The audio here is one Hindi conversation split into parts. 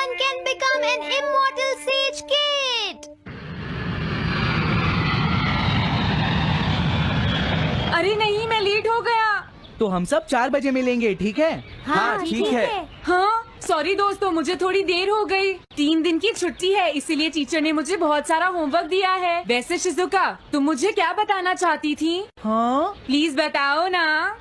Anyone can become an immortal sage kid. अरे नहीं, मैं लेट हो गया। तो हम सब 4 बजे मिलेंगे, ठीक है? हाँ, ठीक है। हाँ सॉरी दोस्तों, मुझे थोड़ी देर हो गई। 3 दिन की छुट्टी है, इसीलिए टीचर ने मुझे बहुत सारा होमवर्क दिया है। वैसे शिजुका, तुम मुझे क्या बताना चाहती थी? हाँ? प्लीज बताओ ना।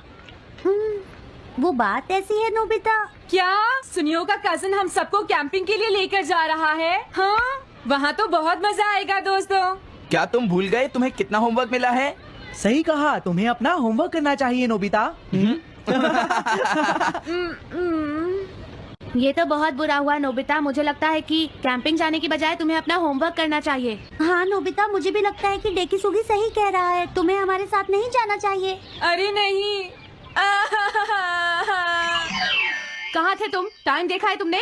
वो बात ऐसी है नोबिता। क्या सुनियो का कजन हम सबको कैंपिंग के लिए लेकर जा रहा है? हाँ, वहाँ तो बहुत मजा आएगा दोस्तों। क्या तुम भूल गए तुम्हें कितना होमवर्क मिला है? सही कहा, तुम्हें अपना होमवर्क करना चाहिए नोबिता। ये तो बहुत बुरा हुआ नोबिता। मुझे लगता है कि कैंपिंग जाने की बजाय तुम्हें अपना होमवर्क करना चाहिए। हाँ नोबिता, मुझे भी लगता है कि डेकिसुगी सही कह रहा है। तुम्हें हमारे साथ नहीं जाना चाहिए। अरे नहीं। कहाँ थे तुम? टाइम देखा है तुमने?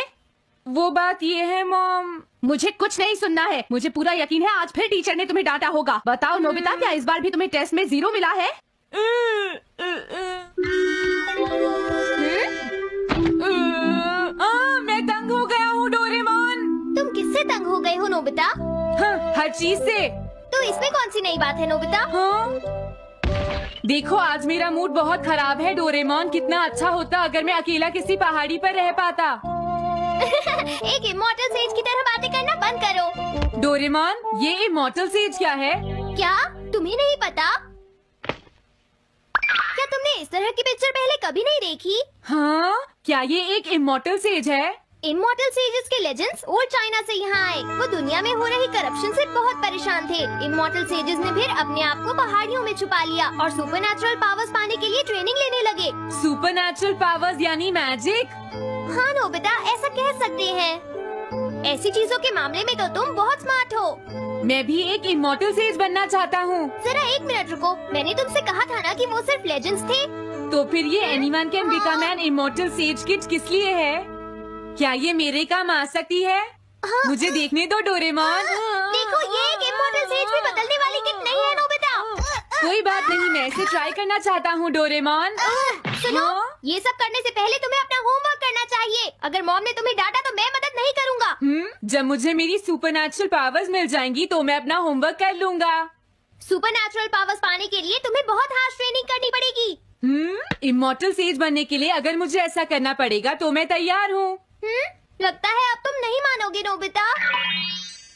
वो बात ये है मॉम। मुझे कुछ नहीं सुनना है। मुझे पूरा यकीन है आज फिर टीचर ने तुम्हें डांटा होगा। बताओ नोबिता, क्या इस बार भी तुम्हें टेस्ट में 0 मिला है? मैं तंग हो गया हूँ डोरेमोन। तुम किससे तंग हो गए हो नोबिता? हाँ, हर चीज से। तो इसमें कौन सी नई बात है नोबिता? हाँ? देखो आज मेरा मूड बहुत खराब है डोरेमोन। कितना अच्छा होता अगर मैं अकेला किसी पहाड़ी पर रह पाता। एक इमॉर्टल सेज की तरह बातें करना बंद करो। डोरेमोन, ये इमॉर्टल सेज क्या है? क्या तुम्हें नहीं पता? क्या तुमने इस तरह की पिक्चर पहले कभी नहीं देखी? हाँ, क्या ये एक इमॉर्टल सेज है? इमॉर्टल सेजेस के लेजेंड्स ओल्ड चाइना से यहाँ आए। वो दुनिया में हो रही करप्शन से बहुत परेशान थे। इमॉर्टल सेजेस ने फिर अपने आप को पहाड़ियों में छुपा लिया और सुपरनैचुरल पावर्स पाने के लिए ट्रेनिंग लेने लगे। सुपरनैचुरल पावर्स यानी मैजिक? हाँ नोबिता, ऐसा कह सकते हैं। ऐसी चीजों के मामले में तो तुम बहुत स्मार्ट हो। मैं भी एक इमॉर्टल सेज बनना चाहता हूँ। जरा 1 मिनट रुको। मैंने तुमसे कहा था ना कि वो सिर्फ लेजेंड्स थे। तो फिर ये anyone can become an immortal says kid किस लिए है? क्या ये मेरे काम आ सकती है? मुझे देखने दो डोरेमोन। देखो, ये एक इमॉर्टल सेज भी बदलने वाली किड नहीं है नोबिता। कोई बात नहीं, मैं इसे ट्राई करना चाहता हूँ डोरेमोन। सुनो, ये सब करने से पहले तुम्हें अपना होमवर्क करना चाहिए। अगर मॉम ने तुम्हें डांटा तो मैं मदद नहीं करूँगा। जब मुझे मेरी सुपरनैचुरल पावर्स मिल जाएंगी तो मैं अपना होमवर्क कर लूँगा। सुपरनैचुरल पावर्स पाने के लिए तुम्हें बहुत हार्श ट्रेनिंग करनी पड़ेगी। इमॉर्टल सेज बनने के लिए अगर मुझे ऐसा करना पड़ेगा तो मैं तैयार हूँ। लगता है अब तुम नहीं मानोगे नोबिता।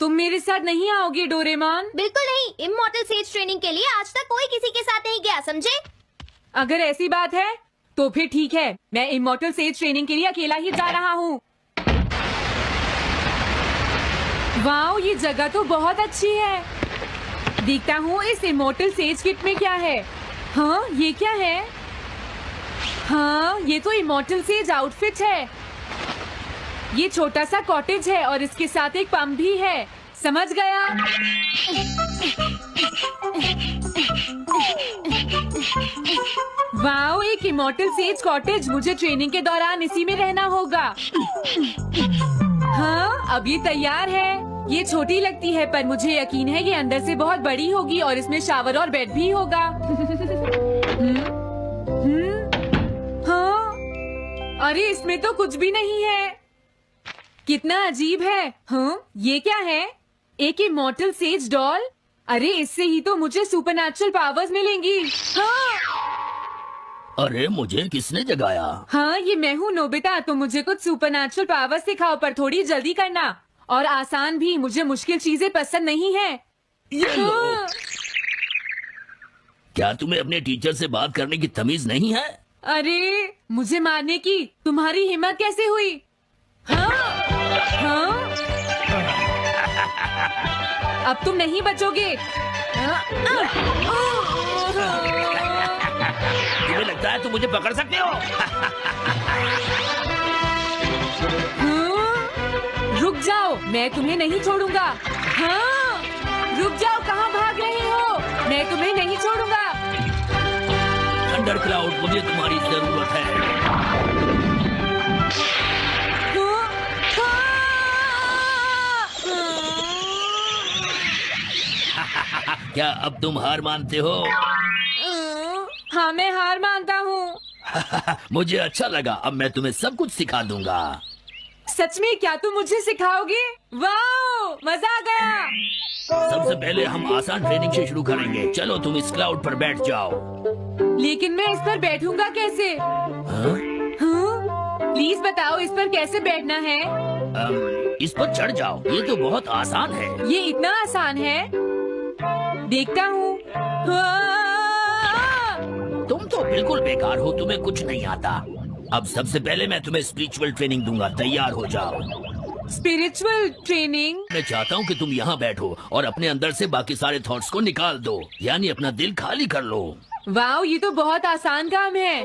तुम मेरे साथ नहीं आओगे डोरेमोन? बिल्कुल नहीं। इमॉर्टल सेज ट्रेनिंग के लिए आज तक कोई किसी के साथ नहीं गया, समझे? अगर ऐसी बात है तो फिर ठीक है, मैं इमॉर्टल सेज ट्रेनिंग के लिए अकेला ही जा रहा हूँ। वाओ, ये जगह तो बहुत अच्छी है। देखता हूँ इस इमॉर्टल सेज किट में क्या है। हाँ, ये क्या है? हाँ, ये तो इमॉर्टल सेज आउटफिट है। ये छोटा सा कॉटेज है और इसके साथ एक पंप भी है। समझ गया। वाओ, एक इमॉर्टल सेज कॉटेज। मुझे ट्रेनिंग के दौरान इसी में रहना होगा। हाँ, अब ये तैयार है। ये छोटी लगती है पर मुझे यकीन है ये अंदर से बहुत बड़ी होगी और इसमें शावर और बेड भी होगा। हाँ, अरे इसमें तो कुछ भी नहीं है। कितना अजीब है। हाँ, ये क्या है? एक इमॉर्टल सेज डॉल। अरे इससे ही तो मुझे सुपरनैचुरल पावर्स मिलेंगी। हाँ, अरे मुझे किसने जगाया? हाँ, ये मैं हूँ नोबिता। तो मुझे कुछ सुपरनैचुरल पावर्स सिखाओ, पर थोड़ी जल्दी करना और आसान भी। मुझे मुश्किल चीजें पसंद नहीं है। ये लो। क्या तुम्हें अपने टीचर से बात करने की तमीज नहीं है? अरे मुझे मारने की तुम्हारी हिम्मत कैसे हुई? हाँ, हाँ? अब तुम नहीं बचोगे। तुम्हें लगता है तुम मुझे पकड़ सकते हो? रुक जाओ, मैं तुम्हें नहीं छोड़ूंगा। हाँ, रुक जाओ, कहाँ भाग रहे हो? मैं तुम्हें नहीं छोड़ूंगा। थंडर क्लाउड, मुझे तुम्हारी जरूरत है। क्या अब तुम हार मानते हो? हाँ, मैं हार मानता हूँ। मुझे अच्छा लगा। अब मैं तुम्हें सब कुछ सिखा दूंगा। सच में क्या तुम मुझे सिखाओगे? वाओ, मजा आ गया। सबसे पहले हम आसान ट्रेनिंग से शुरू करेंगे। चलो तुम इस क्लाउड पर बैठ जाओ। लेकिन मैं इस पर बैठूंगा कैसे? हाँ? प्लीज बताओ इस पर कैसे बैठना है? इस पर चढ़ जाओ, ये तो बहुत आसान है। ये इतना आसान है? देखता हूँ। तुम तो बिल्कुल बेकार हो, तुम्हें कुछ नहीं आता। अब सबसे पहले मैं तुम्हें स्पिरिचुअल ट्रेनिंग दूंगा, तैयार हो जाओ। Spiritual training? मैं चाहता हूँ कि तुम यहाँ बैठो और अपने अंदर से बाकी सारे थॉट्स को निकाल दो, यानी अपना दिल खाली कर लो। वाओ, ये तो बहुत आसान काम है।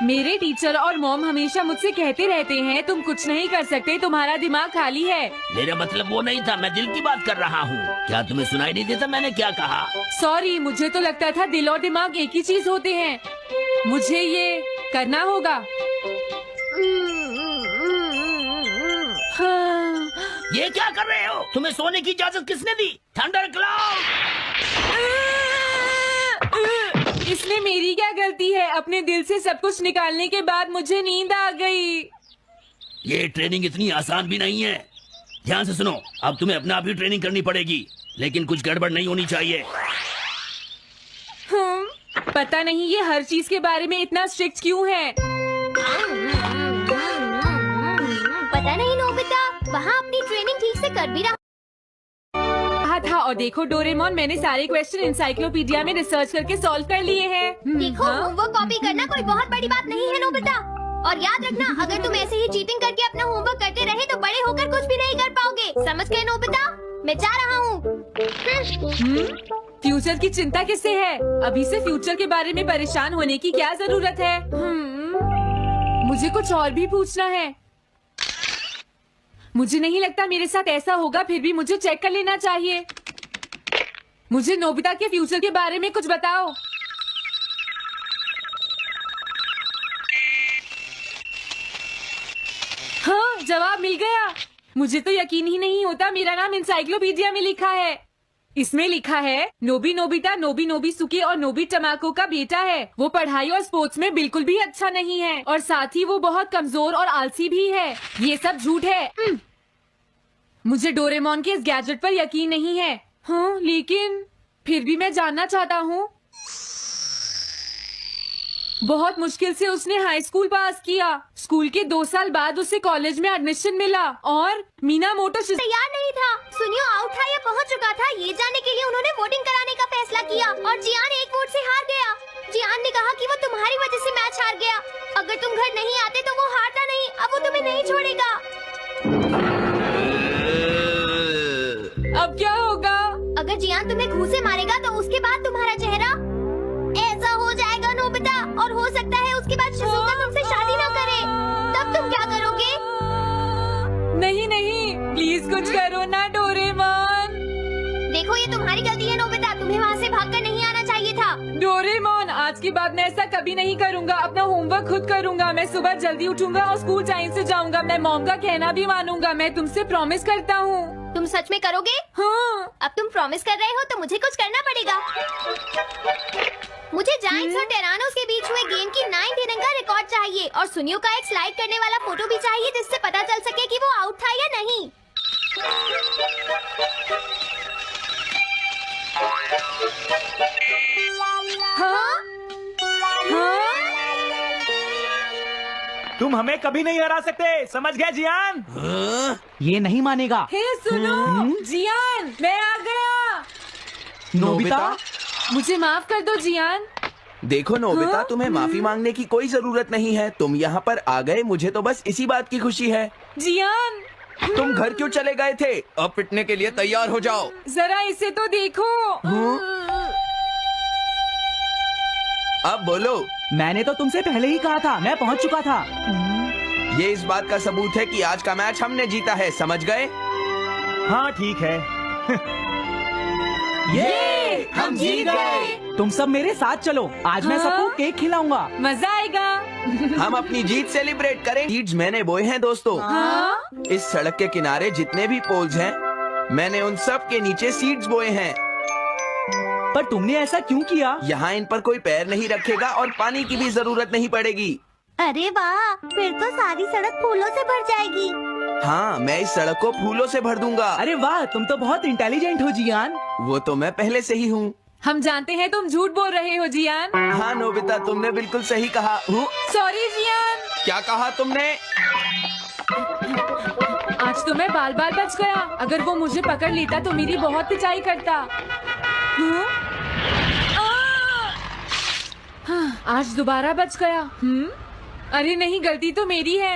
मेरे टीचर और मॉम हमेशा मुझसे कहते रहते हैं तुम कुछ नहीं कर सकते, तुम्हारा दिमाग खाली है। मेरा मतलब वो नहीं था, मैं दिल की बात कर रहा हूँ। क्या तुम्हें सुनाई नहीं देता मैंने क्या कहा? सॉरी, मुझे तो लगता था दिल और दिमाग एक ही चीज होते हैं। मुझे ये करना होगा। हाँ। ये क्या कर रहे हो? तुम्हें सोने की इजाजत किसने दी? Thunder cloud! इसमें मेरी क्या गलती है? अपने दिल से सब कुछ निकालने के बाद मुझे नींद आ गई। ये ट्रेनिंग इतनी आसान भी नहीं है। ध्यान से सुनो, अब तुम्हें अपने आप ही ट्रेनिंग करनी पड़ेगी, लेकिन कुछ गड़बड़ नहीं होनी चाहिए। पता नहीं ये हर चीज के बारे में इतना स्ट्रिक्ट क्यों है। पता नहीं नोबिता, वहाँ अपनी ट्रेनिंग ठीक से कर भी रहा था। और देखो डोरेमोन, मैंने सारे क्वेश्चन इंसाइक्लोपीडिया में रिसर्च करके सॉल्व कर लिए हैं। देखो, होमवर्क कॉपी करना कोई बहुत बड़ी बात नहीं है नोबिता। और याद रखना, अगर तुम ऐसे ही चीटिंग करके अपना होमवर्क करते रहे तो बड़े होकर कुछ भी नहीं कर पाओगे। समझ गए नोबिता? मैं जा रहा हूँ। फ्यूचर की चिंता किससे है? अभी से फ्यूचर के बारे में परेशान होने की क्या जरूरत है? मुझे कुछ और भी पूछना है। मुझे नहीं लगता मेरे साथ ऐसा होगा, फिर भी मुझे चेक कर लेना चाहिए। मुझे नोबिता के फ्यूचर के बारे में कुछ बताओ। हाँ, जवाब मिल गया। मुझे तो यकीन ही नहीं होता, मेरा नाम इंसाइक्लोपीडिया में लिखा है। इसमें लिखा है नोबी नोबिता नोबी नोबिसुके और नोबी टमाको का बेटा है। वो पढ़ाई और स्पोर्ट्स में बिल्कुल भी अच्छा नहीं है और साथ ही वो बहुत कमजोर और आलसी भी है। ये सब झूठ है। मुझे डोरेमोन के इस गैजेट पर यकीन नहीं है। हाँ, लेकिन फिर भी मैं जानना चाहता हूँ। बहुत मुश्किल से उसने हाई स्कूल पास किया। स्कूल के 2 साल बाद उसे कॉलेज में एडमिशन मिला और मीनामोटो तैयार नहीं था। सुनियो आउट था या पहुंच चुका था, ये जानने के लिए उन्होंने वोटिंग कराने का फैसला किया और जियान 1 वोट से हार गया। जियान ने कहा कि वो तुम्हारी वजह से मैच हार गया। अगर तुम घर नहीं आते तो वो हारता नहीं। अब वो तुम्हें नहीं छोड़ेगा। अब क्या होगा? अगर जियान तुम्हें घूंसे से मारेगा तो उसके बाद तुम्हारा चेहरा ऐसा हो जाएगा नोबिता, और हो सकता है उसके बाद शिज़ुका तुमसे शादी ना करे। तब तुम क्या करोगे? नहीं नहीं, प्लीज कुछ करो ना डोरेमोन। देखो, ये तुम्हारी गलती है नोबिता, तुम्हें वहाँ से भागकर नहीं आना चाहिए था। डोरेमोन, आज के बाद मैं ऐसा कभी नहीं करूँगा। अपना होमवर्क खुद करूँगा। मैं सुबह जल्दी उठूंगा और स्कूल टाइम से जाऊँगा। मैं मॉम का कहना भी मानूंगा। मैं तुमसे प्रॉमिस करता हूँ। तुम सच में करोगे? हाँ। अब तुम प्रॉमिस कर रहे हो तो मुझे कुछ करना पड़ेगा। मुझे जायंट्स और टेरानोस के बीच हुए गेम की 9th इनिंग का रिकॉर्ड चाहिए और सुनियो का एक स्लाइड करने वाला फोटो भी चाहिए जिससे पता चल सके कि वो आउट था या नहीं। हाँ? हाँ? तुम हमें कभी नहीं हरा सकते, समझ गए जियान? ये नहीं मानेगा। हे सुनो, जियान, मैं आ गया। नोबिता, मुझे माफ कर दो जियान। देखो नोबिता, तुम्हें माफी मांगने की कोई जरूरत नहीं है। तुम यहाँ पर आ गए, मुझे तो बस इसी बात की खुशी है। जियान, तुम घर क्यों चले गए थे? अब पिटने के लिए तैयार हो जाओ। जरा इसे तो देखो। अब बोलो। मैंने तो तुमसे पहले ही कहा था, मैं पहुंच चुका था। ये इस बात का सबूत है कि आज का मैच हमने जीता है, समझ गए? हाँ ठीक है। ये हम जीत गए। तुम सब मेरे साथ चलो, आज मैं सबको केक खिलाऊंगा। मजा आएगा। हम अपनी जीत सेलिब्रेट करें। सीड्स मैंने बोए हैं दोस्तों। हाँ? इस सड़क के किनारे जितने भी पोल्स हैं, मैंने उन सब के नीचे सीड्स बोए हैं। पर तुमने ऐसा क्यों किया? यहाँ इन पर कोई पैर नहीं रखेगा और पानी की भी जरूरत नहीं पड़ेगी। अरे वाह, फिर तो सारी सड़क फूलों से भर जाएगी। हाँ, मैं इस सड़क को फूलों से भर दूंगा। अरे वाह, तुम तो बहुत इंटेलिजेंट हो जियान। वो तो मैं पहले से ही हूँ। हम जानते हैं तुम झूठ बोल रहे हो जियान। हाँ नोबिता, तुमने बिल्कुल सही कहा। Sorry Gian. क्या कहा तुमने? आज तो मैं बाल बाल बच गया। अगर वो मुझे पकड़ लेता तो मेरी बहुत पिटाई करता। हाँ, आज दोबारा बच गया। अरे नहीं, गलती तो मेरी है।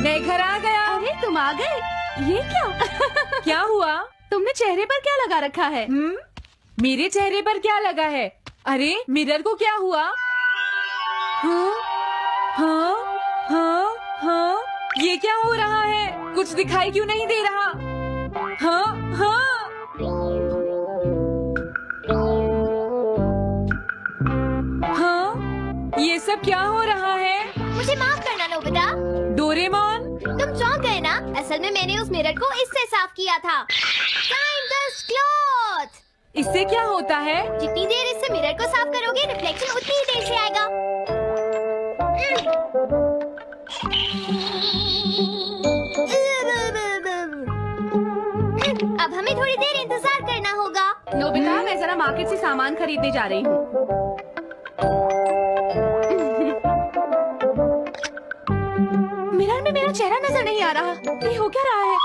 मैं घर आ गया। अरे तुम आ गए, ये क्या? क्या हुआ? तुमने चेहरे पर क्या लगा रखा है? मेरे चेहरे पर क्या लगा है? अरे मिरर को क्या हुआ? हाँ, हाँ, हाँ, हाँ, ये क्या हो रहा है? कुछ दिखाई क्यों नहीं दे रहा? हाँ, हाँ, हाँ, ये सब क्या हो रहा है? मुझे माफ करना नोबिता। डोरेमोन, तुम चौंक गए ना? असल में मैंने उस मिरर को इससे साफ किया था। Time this cloth। इससे क्या होता है? जितनी देर इससे मिरर को साफ करोगे, रिफ्लेक्शन उतनी ही देर से आएगा। अब हमें थोड़ी देर इंतजार करना होगा। नोबिता, मैं जरा मार्केट से सामान खरीदने जा रही हूँ। मिरर में मेरा चेहरा नजर नहीं आ रहा। ये हो क्या रहा है?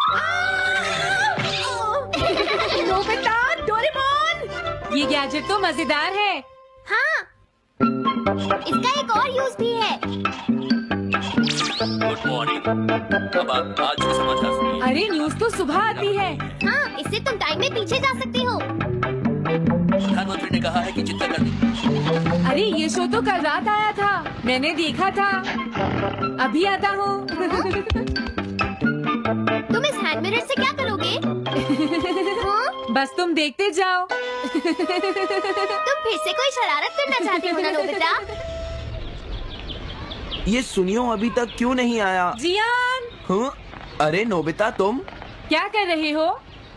Nobita, Doraemon. ये गैजेट तो मजेदार है। हाँ, इसका एक और यूज भी है। Good morning. अब आप आज के समाचार सुनिए। अरे न्यूज तो सुबह आती है। हाँ, इससे तुम टाइम में पीछे जा सकती हो। प्रधानमंत्री ने कहा है कि चिंता करनी। अरे ये शो तो कल रात आया था, मैंने देखा था। अभी आता हूँ। तुम इस हैंड मिरर से क्या करोगे? हाँ? बस तुम देखते जाओ। तुम फिर से कोई शरारत करना चाहते हो ना नोबिता? ये सुनियो अभी तक क्यों नहीं आया? जियान, हाँ? अरे नोबिता, तुम क्या कर रहे हो?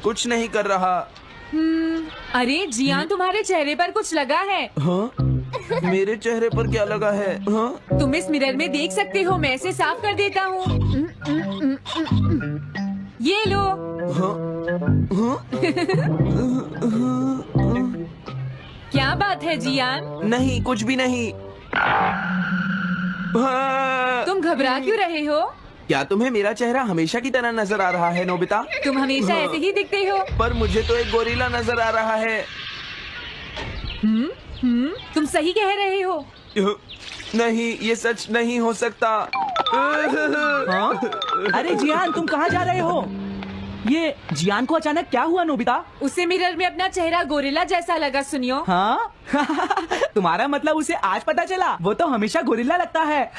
कुछ नहीं कर रहा। अरे जियान, तुम्हारे चेहरे पर कुछ लगा है। हाँ? मेरे चेहरे पर क्या लगा है? हाँ? तुम इस मिरर में देख सकते हो, मैं इसे साफ कर देता हूँ। ये लो। हाँ? हाँ? क्या बात है जियान? नहीं, कुछ भी नहीं। हाँ? तुम घबरा क्यों रहे हो? क्या तुम्हें मेरा चेहरा हमेशा की तरह नजर आ रहा है नोबिता? तुम हमेशा ऐसे ही दिखते हो। पर मुझे तो एक गोरिल्ला नजर आ रहा है। तुम सही कह रहे हो। नहीं, ये सच नहीं हो सकता। हाँ? अरे जियान, तुम कहाँ जा रहे हो? ये जियान को अचानक क्या हुआ नोबिता? उसे मिरर में अपना चेहरा गोरिल्ला जैसा लगा। सुनियो। हाँ? तुम्हारा मतलब उसे आज पता चला? वो तो हमेशा गोरिल्ला लगता है।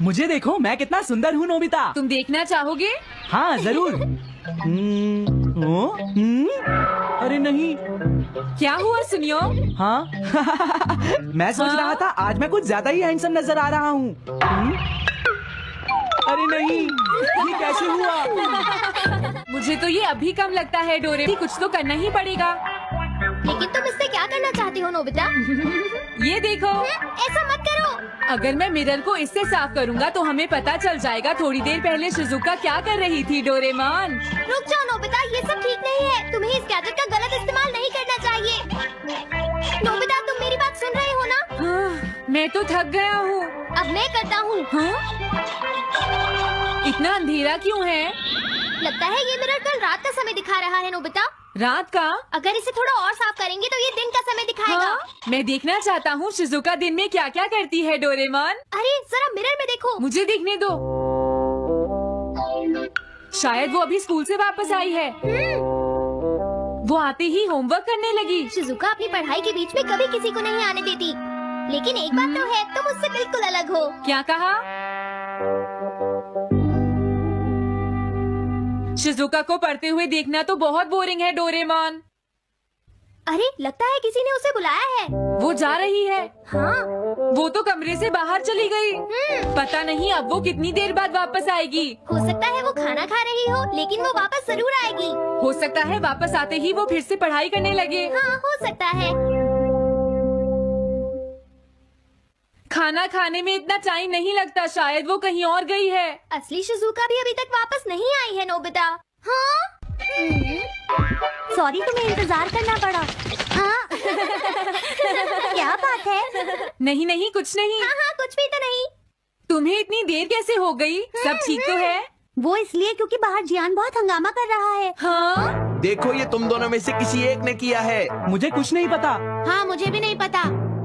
मुझे देखो, मैं कितना सुंदर हूँ नोबिता। तुम देखना चाहोगे? हाँ जरूर। अरे नहीं। क्या हुआ सुनियो? हाँ? मैं सोच रहा था आज मैं कुछ ज्यादा ही हैंडसम नजर आ रहा हूँ। अरे नहीं, ये कैसे हुआ? मुझे तो ये अभी कम लगता है डोरेमोन, कुछ तो करना ही पड़ेगा। लेकिन तुम इससे क्या करना चाहती हो नोबिता? ये देखो। ऐसा मत करो। अगर मैं मिरर को इससे साफ करूंगा तो हमें पता चल जाएगा थोड़ी देर पहले शिजुका क्या कर रही थी। डोरेमोन, रुक जाओ नोबिता, ये सब ठीक नहीं है। तुम्हें इस गैजेट का गलत इस्तेमाल नहीं करना चाहिए। नोबिता, तुम मेरी बात सुन रहे हो ना? मैं तो थक गया हूँ। अब मैं करता हूँ। इतना अंधेरा क्यों है? लगता है ये मिरर कल रात का समय दिखा रहा है नोबिता। रात का? अगर इसे थोड़ा और साफ करेंगे तो ये दिन का समय दिखाएगा। हाँ? मैं देखना चाहता हूँ शिजुका दिन में क्या क्या करती है। डोरेमोन, अरे जरा मिरर में देखो। मुझे देखने दो। शायद वो अभी स्कूल से वापस आई है। वो आते ही होमवर्क करने लगी। शिजुका अपनी पढ़ाई के बीच में कभी किसी को नहीं आने देती। लेकिन एक बात तो है, तुम उससे बिल्कुल अलग हो। क्या कहा? शिजुका को पढ़ते हुए देखना तो बहुत बोरिंग है डोरेमोन। अरे लगता है किसी ने उसे बुलाया है। वो जा रही है। हाँ? वो तो कमरे से बाहर चली गई। पता नहीं अब वो कितनी देर बाद वापस आएगी। हो सकता है वो खाना खा रही हो, लेकिन वो वापस जरूर आएगी। हो सकता है वापस आते ही वो फिर से पढ़ाई करने लगे। हाँ, हो सकता है। खाना खाने में इतना टाइम नहीं लगता, शायद वो कहीं और गई है। असली शिजुका भी अभी तक वापस नहीं आई है नोबिता। हाँ? सॉरी तुम्हें इंतजार करना पड़ा। हाँ? क्या बात है? नहीं नहीं कुछ नहीं। हाँ हाँ कुछ भी तो नहीं। तुम्हें इतनी देर कैसे हो गई? सब ठीक तो है? वो इसलिए क्योंकि बाहर जियान बहुत हंगामा कर रहा है। हाँ? देखो ये तुम दोनों में से किसी एक ने किया है। मुझे कुछ नहीं पता। हाँ मुझे भी नहीं पता।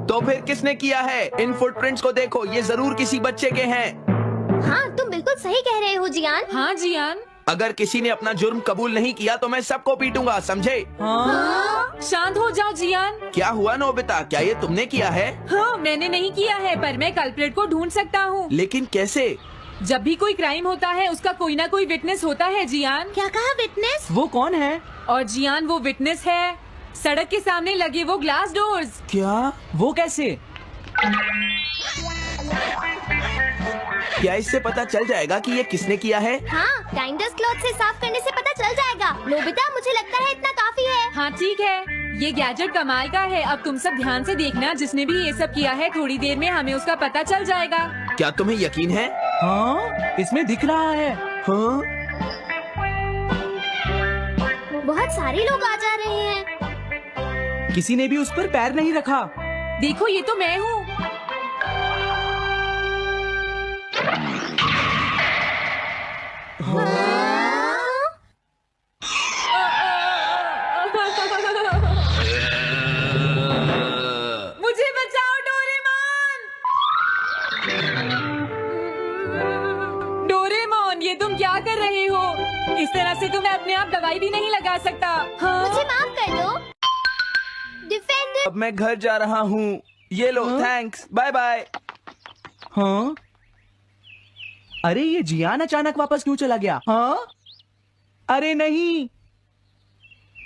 तो फिर किसने किया है? इन फुटप्रिंट्स को देखो, ये जरूर किसी बच्चे के हैं। हाँ तुम बिल्कुल सही कह रहे हो जियान। हाँ जियान। अगर किसी ने अपना जुर्म कबूल नहीं किया तो मैं सबको पीटूंगा, समझे? हाँ? शांत हो जाओ जियान। क्या हुआ नोबिता, क्या ये तुमने किया है? हाँ मैंने नहीं किया है, पर मैं कल्प्रिट को ढूंढ सकता हूँ। लेकिन कैसे? जब भी कोई क्राइम होता है उसका कोई ना कोई विटनेस होता है जियान। क्या कहा विटनेस? वो कौन है? और जियान वो विटनेस है। सड़क के सामने लगे वो ग्लास डोर्स। क्या? वो कैसे? क्या इससे पता चल जाएगा कि ये किसने किया है? हाँ टाइम डस्ट क्लॉथ से साफ करने से पता चल जाएगा। नोबिता मुझे लगता है इतना काफी है। हाँ ठीक है, ये गैजेट कमाल का है। अब तुम सब ध्यान से देखना, जिसने भी ये सब किया है थोड़ी देर में हमें उसका पता चल जाएगा। क्या तुम्हें यकीन है? हाँ? इसमें दिख रहा है। हाँ? बहुत सारे लोग आ जा रहे हैं। किसी ने भी उस पर पैर नहीं रखा। देखो ये तो मैं हूँ। मुझे बचाओ डोरेमोन। डोरेमोन ये तुम क्या कर रहे हो? इस तरह से तो मैं अपने आप दवाई भी नहीं लगा सकता। हाँ? मुझे माफ कर दो। डिफेंडर। अब मैं घर जा रहा हूँ। ये लो, थैंक्स, बाय बाय। हाँ? अरे ये जियान अचानक वापस क्यों चला गया? हाँ? अरे नहीं,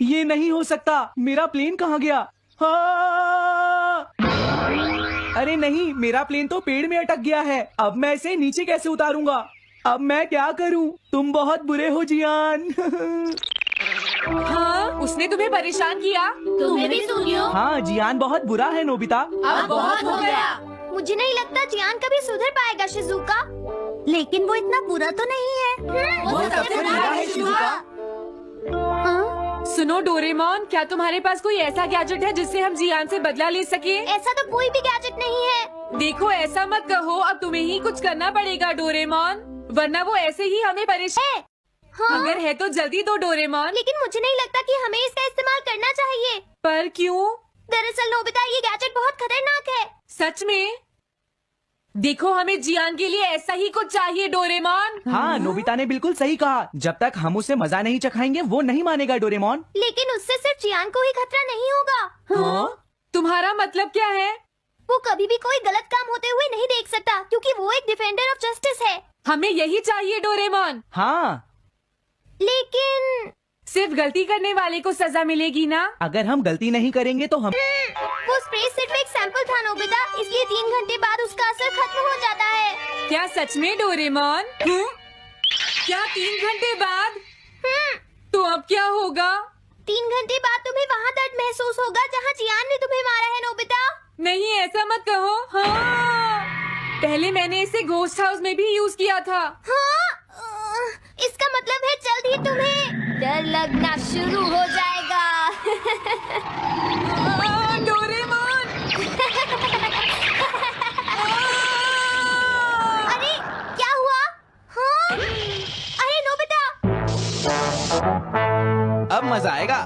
ये नहीं हो सकता। मेरा प्लेन कहाँ गया? हाँ! अरे नहीं, मेरा प्लेन तो पेड़ में अटक गया है। अब मैं इसे नीचे कैसे उतारूंगा? अब मैं क्या करूं? तुम बहुत बुरे हो जियान। हाँ? उसने तुम्हें परेशान किया? तुम्हें भी सुनियो। हाँ जियान बहुत बुरा है नोबिता। अब बहुत हो गया। मुझे नहीं लगता जियान कभी सुधर पाएगा शिजुका। लेकिन वो इतना बुरा तो नहीं है। वो सबसे बुरा है शिजुका। हाँ? सुनो डोरेमोन, क्या तुम्हारे पास कोई ऐसा गैजेट है जिससे हम जियान से बदला ले सके? ऐसा तो कोई भी गैजेट नहीं है। देखो ऐसा मत कहो, अब तुम्हें ही कुछ करना पड़ेगा डोरेमोन, वरना वो ऐसे ही हमें परेशान। हाँ? अगर है तो जल्दी दो डोरेमोन। लेकिन मुझे नहीं लगता कि हमें इसका इस्तेमाल करना चाहिए। पर क्यों? दरअसल नोबिता ये गैजेट बहुत खतरनाक है। सच में? देखो हमें जियान के लिए ऐसा ही कुछ चाहिए डोरेमोन। हाँ नोबिता ने बिल्कुल सही कहा। जब तक हम उसे मजा नहीं चखाएंगे वो नहीं मानेगा डोरेमोन। लेकिन उससे सिर्फ जियान को ही खतरा नहीं होगा। हाँ? तुम्हारा मतलब क्या है? वो कभी भी कोई गलत काम होते हुए नहीं देख सकता, क्योंकि वो एक डिफेंडर ऑफ जस्टिस है। हमें यही चाहिए डोरेमोन। हाँ, लेकिन सिर्फ गलती करने वाले को सजा मिलेगी ना? अगर हम गलती नहीं करेंगे तो हम वो स्प्रे सिर्फ एक सैंपल था नोबिता, इसलिए 3 घंटे बाद उसका असर खत्म हो जाता है। क्या सच में डोरेमोन? क्या 3 घंटे बाद? तो अब क्या होगा? 3 घंटे बाद तुम्हें वहाँ दर्द महसूस होगा जहाँ जियान ने तुम्हें मारा है नोबिता। नहीं ऐसा मत कहो। हाँ, पहले मैंने इसे घोस्ट हाउस में भी यूज किया था। हाँ? इसका मतलब है जल्द ही तुम्हें डर लगना शुरू हो जाएगा। डोरेमोन! अरे क्या हुआ? हाँ? अरे नोबिता! अब मजा आएगा।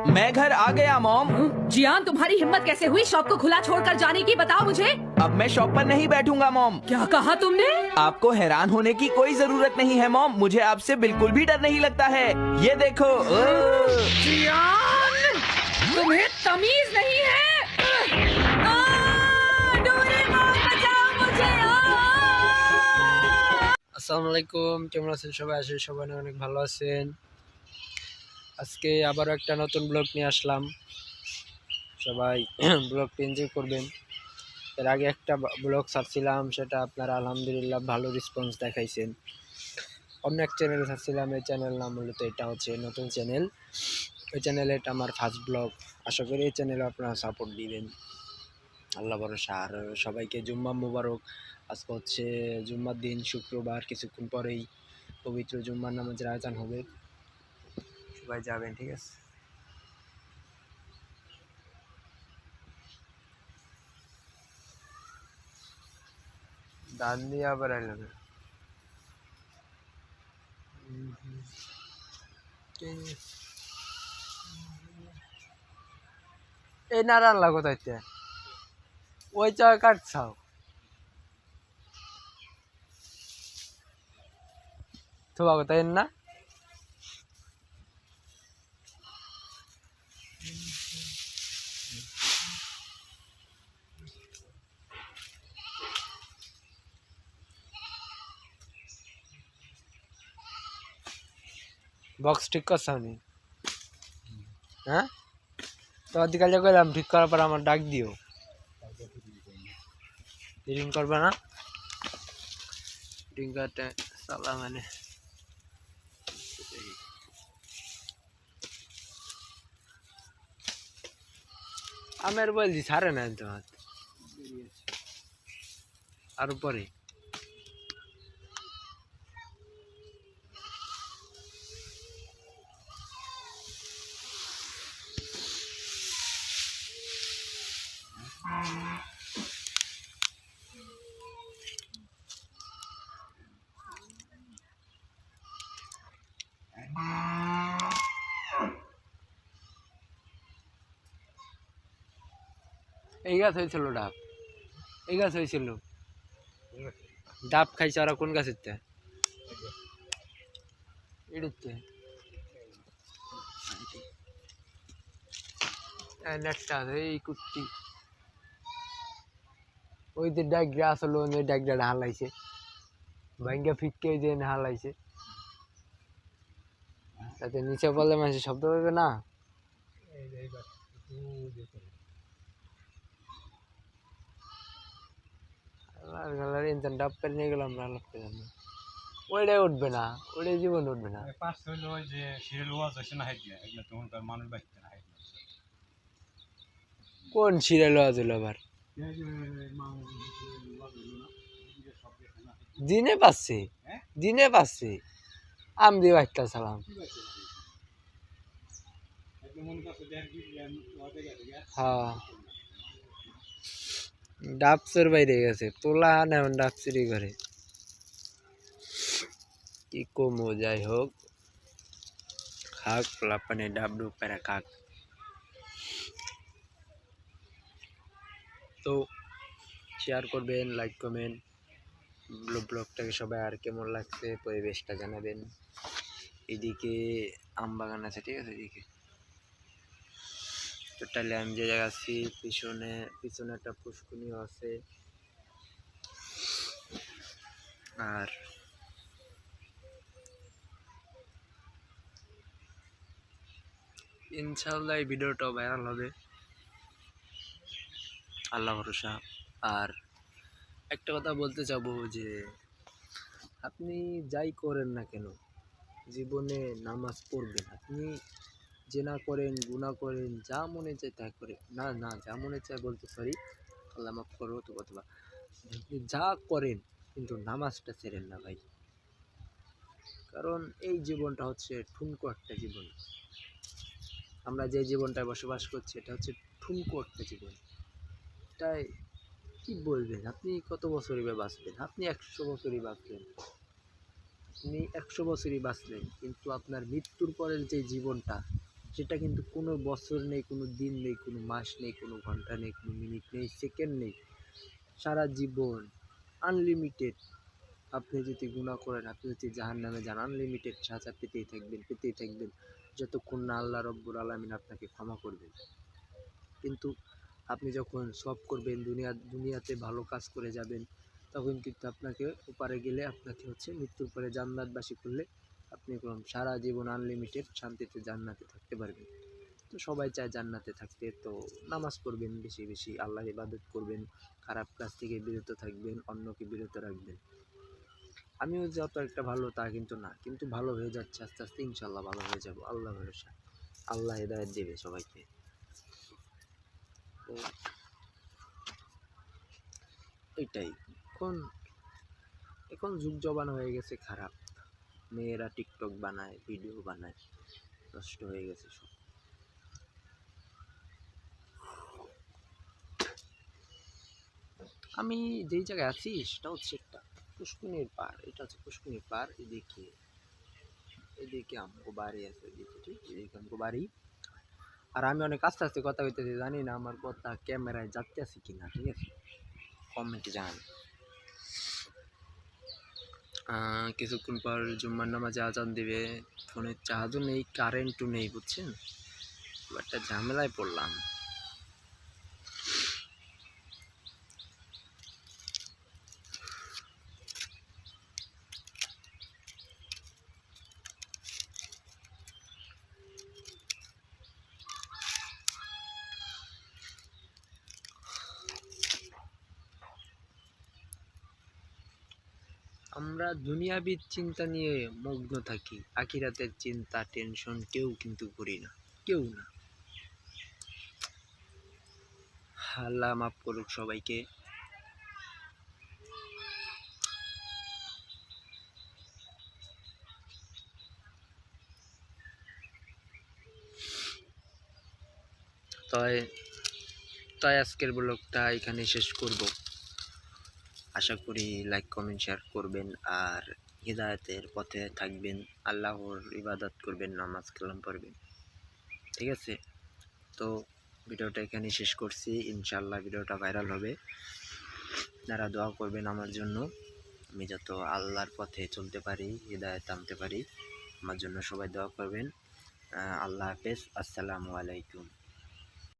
मैं घर आ गया मॉम। जियान तुम्हारी हिम्मत कैसे हुई शॉप को खुला छोड़कर जाने की, बताओ मुझे। अब मैं शॉप पर नहीं बैठूंगा मॉम। क्या कहा तुमने? आपको हैरान होने की कोई जरूरत नहीं है मॉम, मुझे आपसे बिल्कुल भी डर नहीं लगता है। ये देखो। जियान, तुम्हें तमीज नहीं है। डोरेमोन बचाओ मुझे। আসসালামু আলাইকুম, কেমন আছেন সবাই? আশা করি সবাই অনেক ভালো আছেন। আজকে আবারও একটা নতুন ব্লগ নিয়ে আসলাম, সবাই ব্লগটি এনজয় করবেন। এর আগে একটা ব্লগ ছাড়ছিলাম, সেটা আপনারা আলহামদুলিল্লাহ ভালো রেসপন্স দেখাইছেন। অন্য এক চ্যানেলে ছাড়ছিলাম, এই চ্যানেল নাম মূলত এটা হচ্ছে নতুন চ্যানেল। ওই চ্যানেলে এটা আমার ফার্স্ট ব্লগ। আশা করি এই চ্যানেলে আপনারা সাপোর্ট দিবেন। আল্লাহ ভরসা। আর সবাইকে জুম্মা মুবারক। আজকে হচ্ছে জুম্মার দিন, শুক্রবার, কিছুক্ষণ পরেই পবিত্র জুম্মার নামাজের আয়োজন হবে, সবাই যাবেন, ঠিক আছে? দান দিয়ে আবার আইলো না। এই নারায়ণ লাগো তাইতে ওই চা কাটছাও তো বাগো তাই না? বক্স ঠিক করছাও নি? হ্যাঁ, তো অধিকালে গেলাম, ঠিক করার পর আমার ডাক দিও। রিং করবে না? রিং করতে সালা মানে আমের বলছি ছাড়ে না তোমার আর পরে এই গাছ হয়েছিল ডাব, এই গাছ হয়েছিল ডাব খাইছে ওরা কোন গাছের তে এড়িতে নেটটা এই কুট্টি ওই যে ডাগরা আসলো ওই ডাগরা হালাইছে ভাঙ্গা ফিটকে যে হালাইছে তাতে নিচে বললে মানুষ শব্দ করবে না। ইঞ্জিন ডাব করে নিয়ে গেলাম আমরা ওইটাই উঠবে না, ওইটাই জীবন উঠবে না। কোন সিরিয়াল ওয়াজ হলো আবার? দিনে পাচ্ছে, দিনে পাচ্ছে আম দিয়ে বাচ্চা সালাম। হ্যাঁ, ডাবসের বাইরে গেছে তোলা না, এখন ডাবসেরই করে কি কমো। যাই হোক, খাক লাপানে ডাব ডুব পেরা খাক। তো শেয়ার করবেন, লাইক কমেন্ট, ব্লগটাকে সবাই আর কেমন লাগছে পরিবেশটা জানাবেন। এদিকে আম বাগান আছে, ঠিক আছে? এদিকে টোটালি আমি যে জায়গা আছি পিছনে একটা পুষ্করিণীও আছে। আর ইনশাআল্লাহ এই ভিডিওটা ভাইরাল হবে, আল্লাহ ভরসা। আর একটা কথা বলতে চাবো যে আপনি যাই করেন না কেন জীবনে নামাজ পড়বেন। আপনি জেনা করেন, গুনাহ করেন, যা মনে চায় তা করে না, না যা মনে চায় বলতে সরি, আল্লাহ মাফ করো তো কথা। আপনি যা করেন কিন্তু নামাজটা ছেড়েন না ভাই, কারণ এই জীবনটা হচ্ছে ঠুনকো একটা জীবন। আমরা যে জীবনটায় বসবাস করছি এটা হচ্ছে ঠুনকো একটা জীবন। তাই কি বলবেন, আপনি কত বছরই বা বাঁচবেন? আপনি 100 বছরই বাঁচলেন, আপনি 100 বছরই বাঁচলেন, কিন্তু আপনার মৃত্যুর পরের যে জীবনটা সেটা কিন্তু কোনো বছর নেই, কোনো দিন নেই, কোনো মাস নেই, কোনো ঘন্টা নেই, কোনো মিনিট নেই, সেকেন্ড নেই। সারা জীবন আনলিমিটেড। আপনি যদি গুনাহ করেন, আপনি যদি জাহান্নামে যান, আনলিমিটেড সাজা পেতেই থাকবেন যতক্ষণ না আল্লাহ রব্বুল আলামিন আপনাকে ক্ষমা করবেন। কিন্তু আপনি যখন সব করবেন, দুনিয়াতে ভালো কাজ করে যাবেন, তখন কিন্তু আপনাকে ওপারে গেলে আপনাকে হচ্ছে মৃত্যুর পরে জান্নাতবাসী করলে আপনি সারা জীবন আনলিমিটেড শান্তিতে জান্নাতে থাকতে পারবেন। তো সবাই চায় জান্নাতে থাকতে, তো নামাজ পড়বেন বেশি বেশি, আল্লাহর ইবাদত করবেন, খারাপ কাজ থেকে বিরত থাকবেন, অন্যকে বিরত রাখবেন। আমিও যত একটা ভালো তা কিন্তু না, কিন্তু ভালো হয়ে যাচ্ছে আস্তে আস্তে, ইনশাল্লাহ ভালো হয়ে যাব, আল্লাহ ভরসা। আল্লাহ হিদায়াত দেবে সবাইকে। তো এটাই এখন এখন যুগ জবানো হয়ে গেছে খারাপ, মেয়েরা টিকটক বানায়, ভিডিও বানায়, নষ্ট হয়ে গেছে সব। আমি যেই জায়গায় আছি সেটা হচ্ছে একটা পুষ্কুনির পার, এটা হচ্ছে পুষ্কুনির পার। এদিকে আমগো বাড়ি আছে, এদিকে ঠিক এদিকে আমগো বাড়ি। আর আমি অনেক আস্তে আস্তে কথা কইতেছি, জানি না আমার কথা ক্যামেরায় যাচ্ছে আছে কিনা, ঠিক আছে, কমেন্টে জানান। কিছুক্ষণ পর জুম্মার নামাজে আজান দিবে, ফোনের চার্জও নেই, কারেন্টও নেই, বুঝছেন, একটা ঝামেলায় পড়লাম। আমরা দুনিয়াবী চিন্তা নিয়ে মগ্ন থাকি, আখিরাতের চিন্তা টেনশন কেউ কিন্তু করি না, কেউ না। আল্লাহ মাফ করুক সবাইকে। তাই তাই আজকের ব্লগটা এখানে শেষ করব। আশা করি লাইক কমেন্ট শেয়ার করবেন আর হিদায়াতের পথে থাকবেন, আল্লাহর ইবাদত করবেন, নামাজ কালাম পড়বেন, ঠিক আছে। তো ভিডিওটা এখানে শেষ করছি, ইনশাআল্লাহ ভিডিওটা ভাইরাল হবে। আপনারা দোয়া করবেন আমার জন্য, আমি যত আল্লাহর পথে চলতে পারি, হিদায়াত আনতে পারি, আমার জন্য সবাই দোয়া করবেন। আল্লাহ হাফেজ, আসসালামু আলাইকুম।